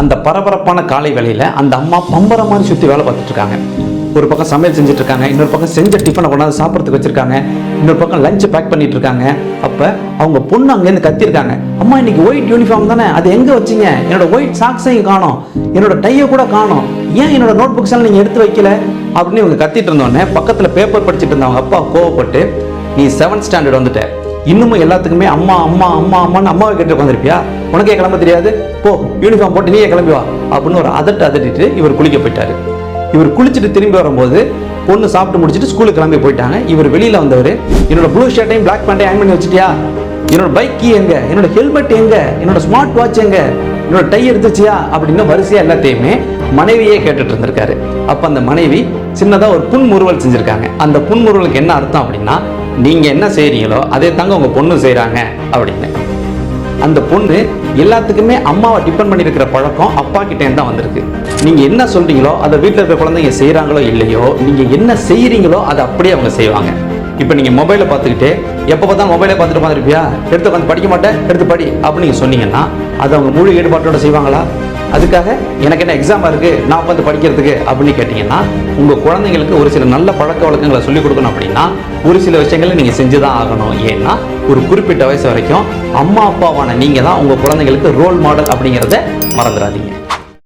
அந்த பரபரப்பான காலை வேளையில் அந்த அம்மா பம்பர மாதிரி சுற்றி வேலை பார்த்துட்டு இருக்காங்க. ஒரு பக்கம் சமையல் செஞ்சுட்டு இருக்காங்க, இன்னொரு பக்கம் செஞ்ச டிஃபனை கொண்டாந்து சாப்பிட்றதுக்கு வச்சிருக்காங்க, இன்னொரு பக்கம் லஞ்சை பேக் பண்ணிட்டு இருக்காங்க. அப்போ அவங்க பொண்ணு அங்கேருந்து கத்திருக்காங்க, அம்மா இன்னைக்கு ஒயிட் யூனிஃபார்ம் தானே, அது எங்கே வச்சிங்க? என்னோட ஒயிட் சாக்ஸையும் காணோம், என்னோட டையை கூட காணோம், ஏன் என்னோட நோட் புக்ஸ் எல்லாம் நீங்கள் எடுத்து வைக்கல அப்படின்னு இவங்க கத்திட்டு இருந்தோடனே பக்கத்தில் பேப்பர் படிச்சுட்டு இருந்தவங்க அப்பா கோவப்பட்டு, நீ 7th ஸ்டாண்டர்ட் வந்துட்ட, இன்னமும் எல்லாத்துக்குமே அம்மா அம்மா அம்மா அம்மான்னு அம்மாவை கேட்டு உட்காந்துருப்பியா? உனக்கே கிளம்ப தெரியாது, போ யூனிஃபார்ம் போட்டு நீயே கிளம்பி வா அப்படின்னு ஒரு அதட்டிட்டு இவர் குளிக்க போயிட்டாரு. இவர் குளிச்சுட்டு திரும்பி வரும்போது பொண்ணு சாப்பிட்டு முடிச்சுட்டு ஸ்கூலுக்கு கிளம்பி போயிட்டாங்க. இவர் வெளியில வந்தவர், என்னோட ப்ளூ ஷர்ட்டையும் பிளாக் பேண்டையும் அயன் பண்ணி வச்சுட்டியா? என்னோட பைக் கீ எங்க? என்னோட ஹெல்மெட் எங்க? என்னோட ஸ்மார்ட் வாட்ச் எங்க? என்னோட டை எடுத்துச்சியா? அப்படின்னு வரிசையா எல்லாத்தையுமே மனைவியே கேட்டுட்டு இருந்திருக்காரு. அப்ப அந்த மனைவி சின்னதா ஒரு புன்முறுவல் செஞ்சிருக்காங்க. அந்த புன்முறுவலுக்கு என்ன அர்த்தம் அப்படின்னா, நீங்க என்ன செய்றீங்களோ அதே தாங்க உங்க பொண்ணு செய்யறாங்க அப்படின்னு. அந்த பொண்ணு எல்லாத்துக்குமே அம்மாவை டிபெண்ட் பண்ணி இருக்கிற பழக்கம் அப்பா கிட்டே தான் வந்திருக்கு. நீங்க என்ன சொல்றீங்களோ அதை வீட்டில் இருக்கிற குழந்தைங்க செய்யறாங்களோ இல்லையோ, நீங்க என்ன செய்யறீங்களோ அதை அப்படியே அவங்க செய்வாங்க. இப்போ நீங்க மொபைலை பார்த்துக்கிட்டே எப்போ பார்த்தா மொபைலை பார்த்துட்டு பார்த்துருப்பியா, எடுத்து உட்காந்து படிக்க மாட்டேன், எடுத்து படி அப்படின்னு நீங்க சொன்னீங்கன்னா அதை அவங்க முழு ஈடுபாட்டோட செய்வாங்களா? அதுக்காக எனக்கு என்ன எக்ஸாம் இருக்கு நான் உட்காந்து படிக்கிறதுக்கு அப்படின்னு கேட்டீங்கன்னா, உங்க குழந்தைங்களுக்கு ஒரு சில நல்ல பழக்க வழக்கங்களை சொல்லிக் கொடுக்கணும் அப்படின்னா ஒரு சில விஷயங்களை நீங்க செஞ்சுதான் ஆகணும். ஏன்னா ஒரு குறிப்பிட்ட வயசு வரைக்கும் அம்மா அப்பாவான நீங்க தான் உங்க குழந்தைங்களுக்கு ரோல் மாடல் அப்படிங்கிறத மறந்துடாதீங்க.